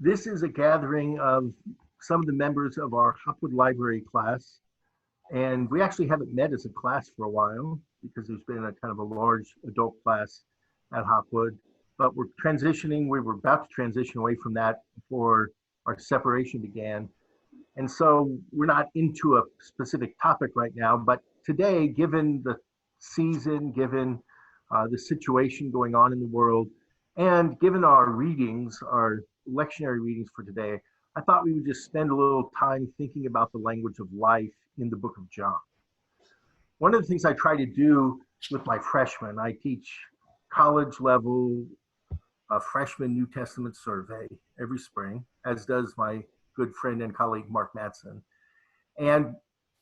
This is a gathering of some of the members of our Hopwood Library class. And we actually haven't met as a class for a while because there's been a kind of a large adult class at Hopwood. But we're transitioning, we were about to transition away from that before our separation began. And so we're not into a specific topic right now, but today, given the season, given the situation going on in the world, and given our readings, our lectionary readings for today, I thought we would just spend a little time thinking about the language of life in the book of John. One of the things I try to do with my freshmen, I teach college level freshman New Testament survey every spring, as does my good friend and colleague, Mark Matson. And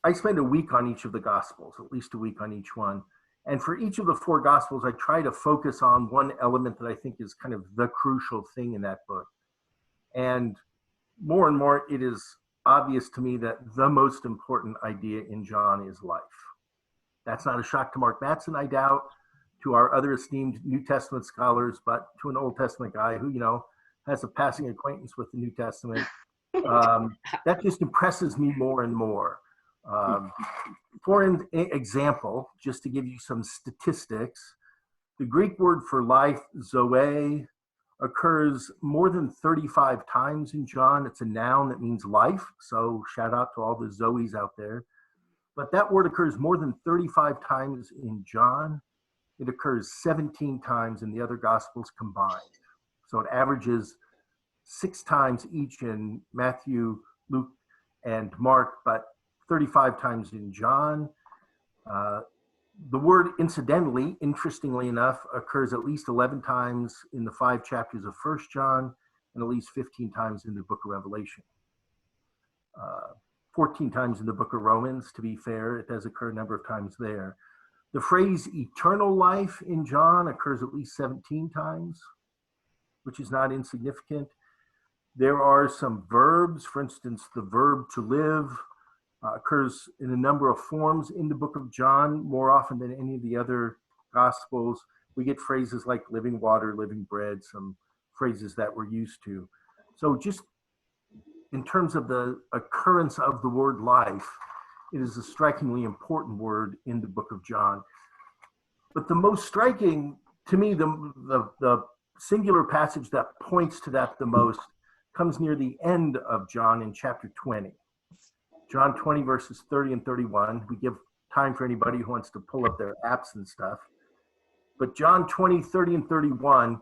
I spend a week on each of the Gospels, at least a week on each one. And for each of the four Gospels, I try to focus on one element that I think is kind of the crucial thing in that book. And more, it is obvious to me that the most important idea in John is life. That's not a shock to Mark Matson, I doubt, to our other esteemed New Testament scholars, but to an Old Testament guy who, has a passing acquaintance with the New Testament. That just impresses me more and more. For an example, just to give you some statistics, the Greek word for life, zoe, occurs more than 35 times in John. It's a noun that means life, so shout out to all the Zoes out there. But that word occurs more than 35 times in John. It occurs 17 times in the other Gospels combined. So it averages 6 times each in Matthew, Luke, and Mark, but 35 times in John. The word incidentally, interestingly enough, occurs at least 11 times in the 5 chapters of 1 John and at least 15 times in the book of Revelation. 14 times in the book of Romans, to be fair, it does occur a number of times there. The phrase eternal life in John occurs at least 17 times, which is not insignificant. There are some verbs, for instance, the verb to live occurs in a number of forms in the book of John, more often than any of the other Gospels. We get phrases like living water, living bread, some phrases that we're used to. So just in terms of the occurrence of the word life, it is a strikingly important word in the book of John. But the most striking, to me, the singular passage that points to that the most comes near the end of John in chapter 20. John 20, verses 30 and 31. We give time for anybody who wants to pull up their apps and stuff. But John 20, 30 and 31,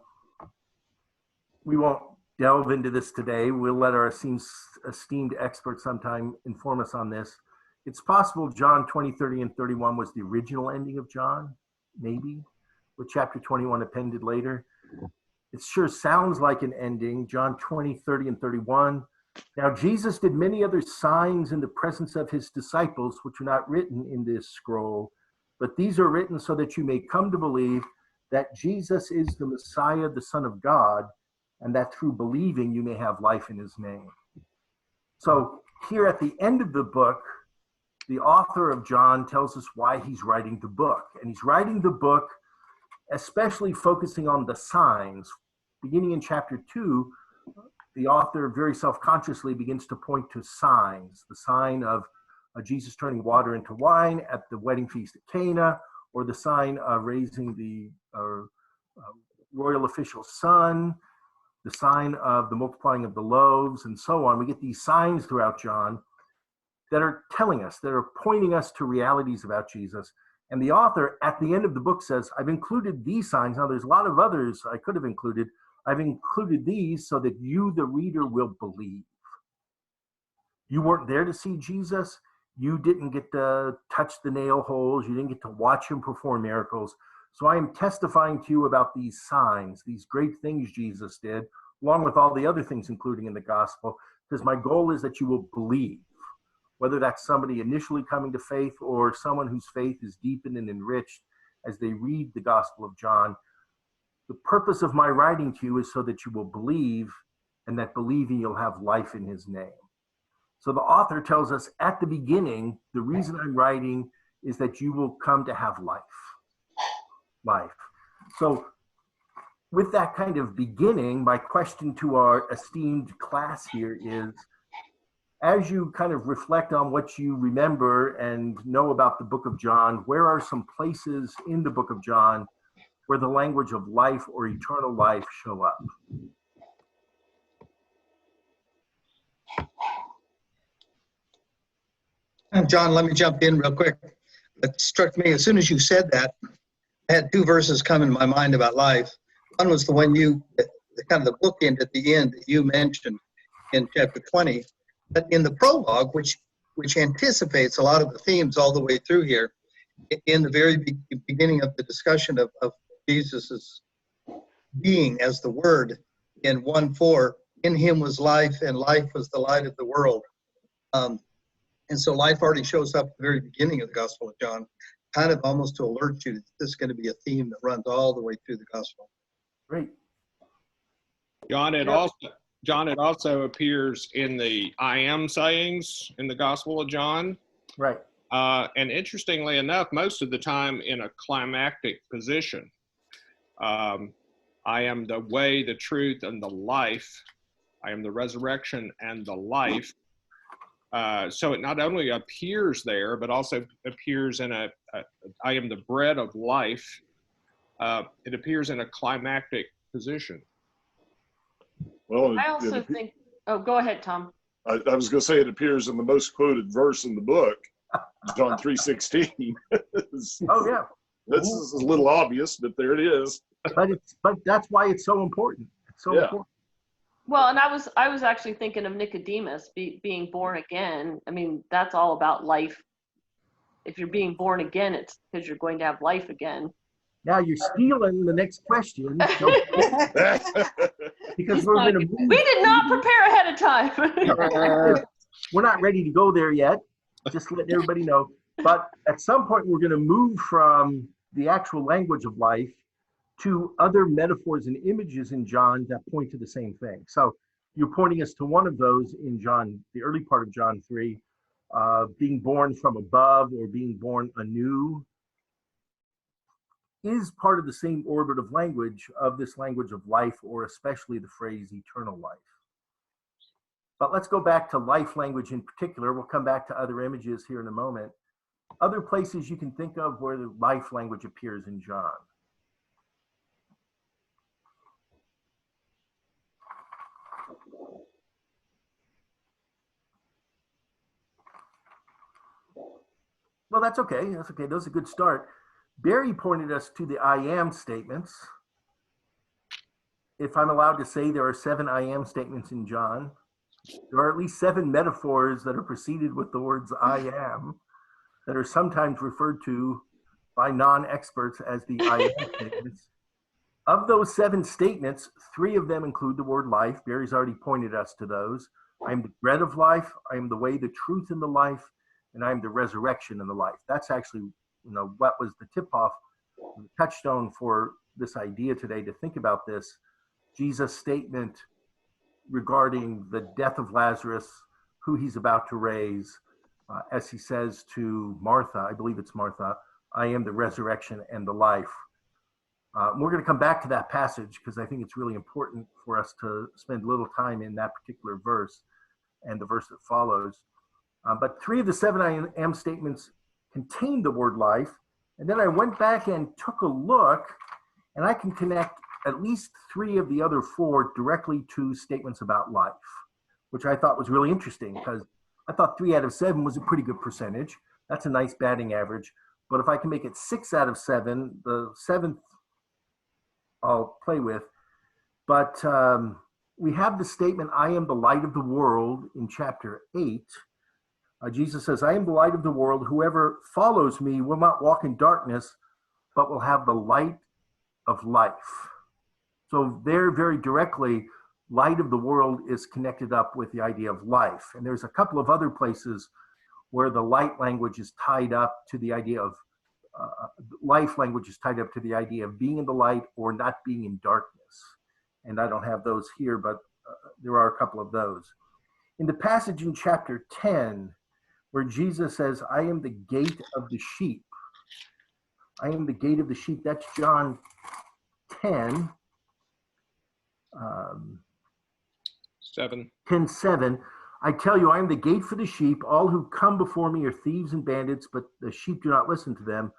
we won't delve into this today. We'll let our esteemed experts sometime inform us on this. It's possible John 20, 30 and 31 was the original ending of John, maybe, with chapter 21 appended later. It sure sounds like an ending, John 20, 30 and 31. Now, Jesus did many other signs in the presence of his disciples, which are not written in this scroll, but these are written so that you may come to believe that Jesus is the Messiah, the Son of God, and that through believing you may have life in his name. So here at the end of the book, the author of John tells us why he's writing the book. And he's writing the book especially focusing on the signs. Beginning in chapter 2, the author very self-consciously begins to point to signs, the sign of Jesus turning water into wine at the wedding feast at Cana, or the sign of raising the royal official's son, the sign of the multiplying of the loaves, and so on. We get these signs throughout John that are telling us, that are pointing us to realities about Jesus. And the author at the end of the book says, I've included these signs. Now there's a lot of others I could have included. I've included these so that you, the reader, will believe. You weren't there to see Jesus. You didn't get to touch the nail holes. You didn't get to watch him perform miracles. So I am testifying to you about these signs, these great things Jesus did, along with all the other things, including in the gospel, because my goal is that you will believe, whether that's somebody initially coming to faith or someone whose faith is deepened and enriched as they read the Gospel of John. The purpose of my writing to you is so that you will believe, and that believing you'll have life in his name. So the author tells us at the beginning, the reason I'm writing is that you will come to have life. Life. So with that kind of beginning, my question to our esteemed class here is, as you kind of reflect on what you remember and know about the book of John, where are some places in the book of John where the language of life or eternal life show up? John, let me jump in real quick. It struck me as soon as you said that, I had two verses come in my mind about life. One was the one the kind of the bookend at the end that you mentioned in chapter 20. But in the prologue, which anticipates a lot of the themes all the way through here, in the very beginning of the discussion of Jesus's being as the Word, in 1:4, in him was life, and life was the light of the world. And so life already shows up at the very beginning of the Gospel of John, kind of almost to alert you that this is going to be a theme that runs all the way through the Gospel. Great. John, it also appears in the I am sayings in the Gospel of John. Right. And interestingly enough, most of the time in a climactic position. I am the way, the truth, and the life. I am the resurrection and the life. So it not only appears there, but also appears in I am the bread of life. It appears in a climactic position. Well, I also think, oh, go ahead, Tom. I was going to say it appears in the most quoted verse in the book, John 3:16. Oh, yeah. This is a little obvious, but there it is. But that's why it's so important. It's so important. Well, and I was actually thinking of Nicodemus being born again. I mean, that's all about life. If you're being born again, it's because you're going to have life again. Now you're stealing the next question. Because we're going to move. We did not prepare ahead of time. We're not ready to go there yet. Just letting everybody know. But at some point, we're going to move from the actual language of life to other metaphors and images in John that point to the same thing. So you're pointing us to one of those in John, the early part of John 3, being born from above or being born anew is part of the same orbit of language of this language of life, or especially the phrase eternal life. But let's go back to life language in particular. We'll come back to other images here in a moment. Other places you can think of where the life language appears in John. Well, that's okay. That's okay. That's a good start. Barry pointed us to the I am statements. If I'm allowed to say, there are 7 I am statements in John. There are at least 7 metaphors that are preceded with the words I am that are sometimes referred to by non-experts as the I am statements. Of those 7 statements, 3 of them include the word life. Barry's already pointed us to those. I am the bread of life. I am the way, the truth, and the life. And I am the resurrection and the life. That's actually, what was the tip-off, the touchstone for this idea today to think about this. Jesus' statement regarding the death of Lazarus, who he's about to raise, as he says to Martha, I believe it's Martha, I am the resurrection and the life. We're going to come back to that passage because I think it's really important for us to spend a little time in that particular verse and the verse that follows. But 3 of the 7 I am statements contain the word life. And then I went back and took a look, and I can connect at least 3 of the other 4 directly to statements about life, which I thought was really interesting because I thought 3 out of 7 was a pretty good percentage. That's a nice batting average. But if I can make it 6 out of 7, the 7th I'll play with. But we have the statement, I am the light of the world in chapter 8. Jesus says, I am the light of the world. Whoever follows me will not walk in darkness, but will have the light of life. So there, very directly, light of the world is connected up with the idea of life. And there's a couple of other places where the light language is tied up to the idea of, life language is tied up to the idea of being in the light or not being in darkness. And I don't have those here, but there are a couple of those. In the passage in chapter 10, where Jesus says, I am the gate of the sheep. I am the gate of the sheep. That's John 10. 7. 10:7. I tell you, I am the gate for the sheep. All who come before me are thieves and bandits, but the sheep do not listen to them.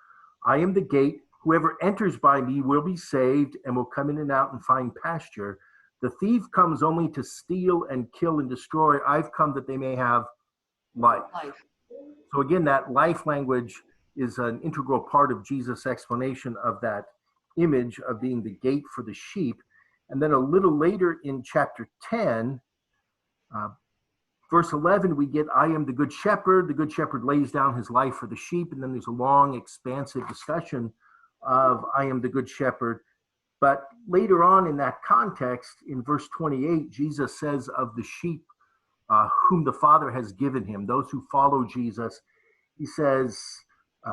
I am the gate. Whoever enters by me will be saved and will come in and out and find pasture. The thief comes only to steal and kill and destroy. I've come that they may have life. So again, that life language is an integral part of Jesus' explanation of that image of being the gate for the sheep. And then a little later in chapter 10, verse 11, we get, I am the good shepherd. The good shepherd lays down his life for the sheep. And then there's a long, expansive discussion of I am the good shepherd. But later on in that context, in verse 28, Jesus says of the sheep whom the Father has given him, those who follow Jesus, he says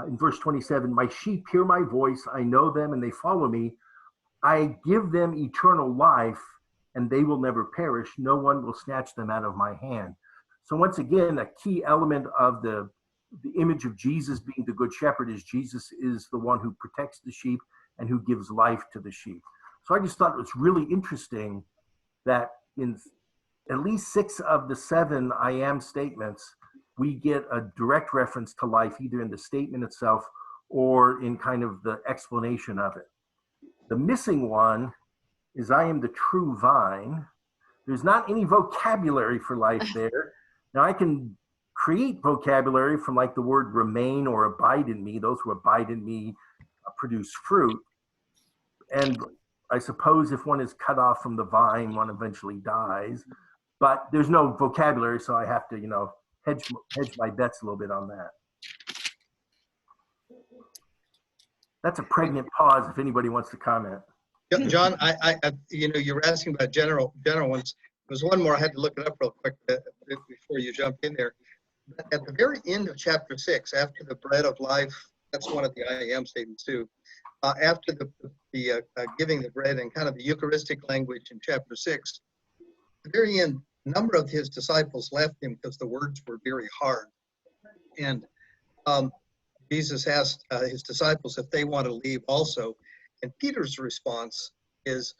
in verse 27, my sheep hear my voice, I know them and they follow me. I give them eternal life and they will never perish. No one will snatch them out of my hand. So once again, a key element of the image of Jesus being the good shepherd is Jesus is the one who protects the sheep and who gives life to the sheep. So I just thought it was really interesting that in at least 6 of the 7 I am statements, we get a direct reference to life, either in the statement itself or in kind of the explanation of it. The missing one is I am the true vine. There's not any vocabulary for life there. Now I can create vocabulary from like the word remain or abide in me. Those who abide in me produce fruit. And I suppose if one is cut off from the vine, one eventually dies. But there's no vocabulary, so I have to, hedge my bets a little bit on that. That's a pregnant pause if anybody wants to comment. John, I you were asking about general ones. There's one more. I had to look it up real quick before you jumped in there. At the very end of chapter 6, after the bread of life, that's one of the I am statements too. After the giving the bread and kind of the Eucharistic language in chapter 6, at the very end, a number of his disciples left him because the words were very hard. And Jesus asked his disciples if they want to leave also. And Peter's response is,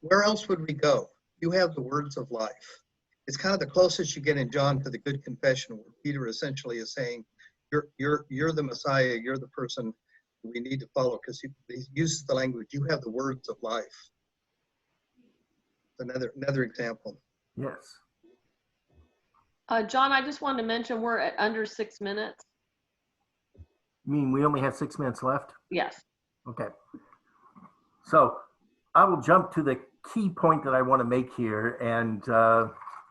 where else would we go? You have the words of life. It's kind of the closest you get in John to the good confession, where Peter essentially is saying, you're the Messiah, you're the person we need to follow, because he uses the language, you have the words of life. Another example. Yes. John, I just wanted to mention we're at under 6 minutes. You mean we only have 6 minutes left? Yes. Okay. So I will jump to the key point that I want to make here, and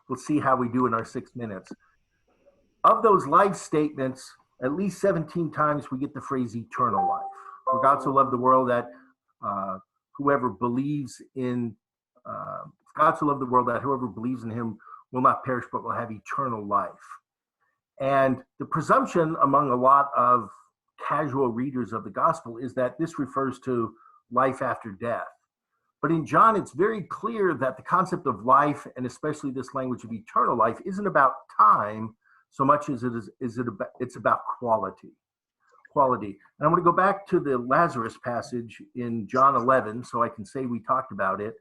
we'll see how we do in our 6 minutes. Of those life statements, at least 17 times we get the phrase eternal life. For God so loved the world that whoever believes in God so loved the world that whoever believes in him will not perish but will have eternal life. And the presumption among a lot of casual readers of the gospel is that this refers to life after death. But in John, it's very clear that the concept of life, and especially this language of eternal life, isn't about time so much as it's about quality. And I'm going to go back to the Lazarus passage in John 11, so I can say we talked about it,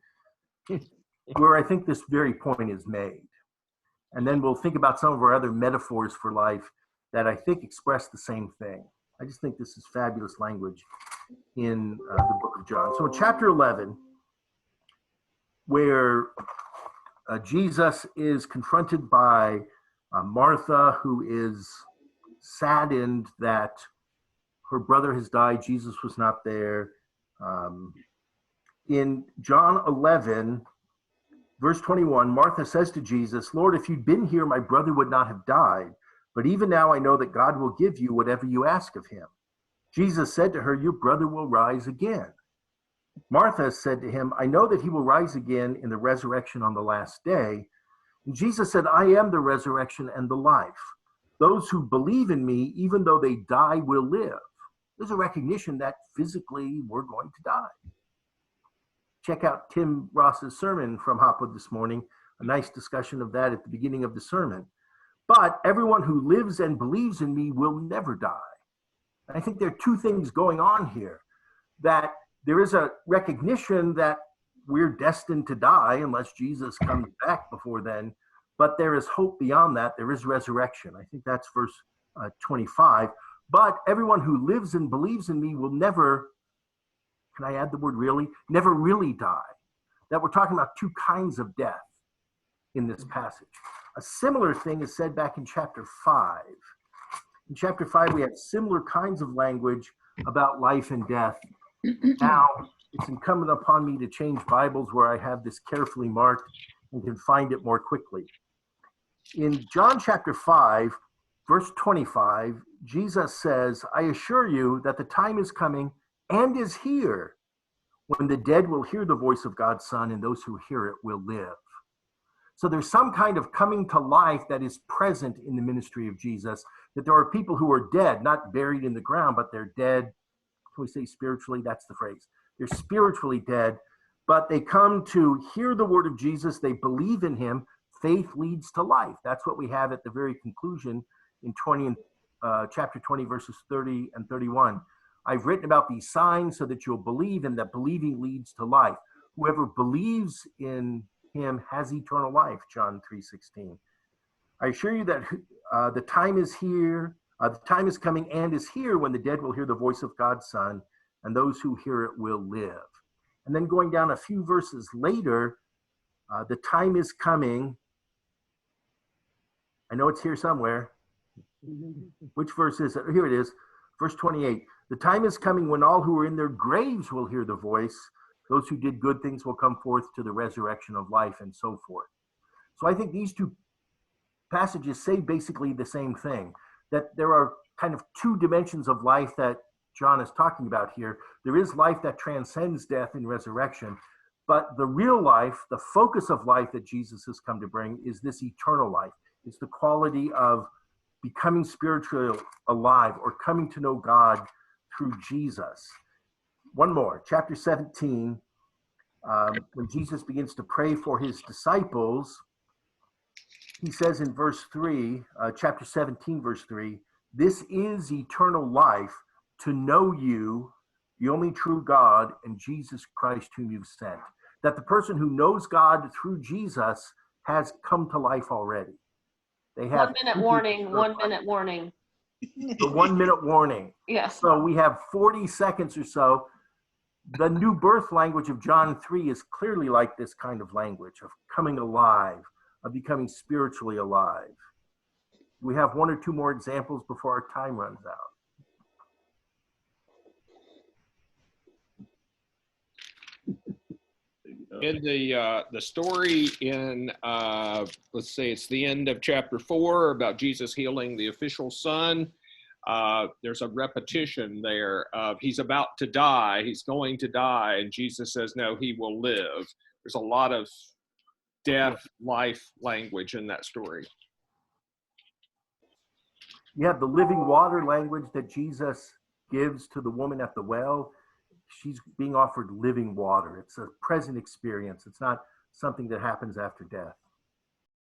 where I think this very point is made. And then we'll think about some of our other metaphors for life that I think express the same thing. I just think this is fabulous language in the book of John. So in chapter 11, where Jesus is confronted by Martha, who is saddened that her brother has died, Jesus was not there. In John 11, verse 21, Martha says to Jesus, Lord, if you'd been here, my brother would not have died. But even now I know that God will give you whatever you ask of him. Jesus said to her, your brother will rise again. Martha said to him, I know that he will rise again in the resurrection on the last day. And Jesus said, I am the resurrection and the life. Those who believe in me, even though they die, will live. There's a recognition that physically we're going to die. Check out Tim Ross's sermon from Hopwood this morning, a nice discussion of that at the beginning of the sermon. But everyone who lives and believes in me will never die. And I think there are two things going on here. That there is a recognition that we're destined to die unless Jesus comes back before then. But there is hope beyond that. There is resurrection. I think that's verse 25. But everyone who lives and believes in me will never, can I add the word really? Never really die. That we're talking about two kinds of death in this passage. A similar thing is said back in chapter 5. In chapter 5, we have similar kinds of language about life and death. Now, it's incumbent upon me to change Bibles where I have this carefully marked and can find it more quickly. In John chapter 5, verse 25, Jesus says, I assure you that the time is coming and is here when the dead will hear the voice of God's Son, and those who hear it will live. So there's some kind of coming to life that is present in the ministry of Jesus, that there are people who are dead, not buried in the ground, but they're dead. Can we say spiritually? That's the phrase. They're spiritually dead, but they come to hear the word of Jesus. They believe in him. Faith leads to life. That's what we have at the very conclusion in chapter 20, verses 30 and 31. I've written about these signs so that you'll believe, and that believing leads to life. Whoever believes in him has eternal life, John 3:16. I assure you that the time is here, the time is coming and is here when the dead will hear the voice of God's Son, and those who hear it will live. And then going down a few verses later, the time is coming. I know it's here somewhere. Which verse is it? Here it is, verse 28. The time is coming when all who are in their graves will hear the voice. Those who did good things will come forth to the resurrection of life, and so forth. So I think these two passages say basically the same thing, that there are kind of two dimensions of life that John is talking about here. There is life that transcends death and resurrection, but the real life, the focus of life that Jesus has come to bring is this eternal life. It's the quality of becoming spiritually alive or coming to know God through Jesus. One more, chapter 17, when Jesus begins to pray for his disciples, he says in verse 3, chapter 17, verse 3, this is eternal life, to know you, the only true God, and Jesus Christ whom you've sent. That the person who knows God through Jesus has come to life already. They have 1 minute warning, 1 minute warning. The 1 minute warning. Yes. So we have 40 seconds or so. The new birth language of John 3 is clearly like this kind of language of coming alive, of becoming spiritually alive. We have one or two more examples before our time runs out. In the story in let's say it's the end of chapter 4 about Jesus healing the official son, there's a repetition there of he's about to die, he's going to die, and Jesus says no, he will live. There's a lot of death life language in that story. You have the living water language that Jesus gives to the woman at the well. She's being offered living water. It's a present experience. It's not something that happens after death.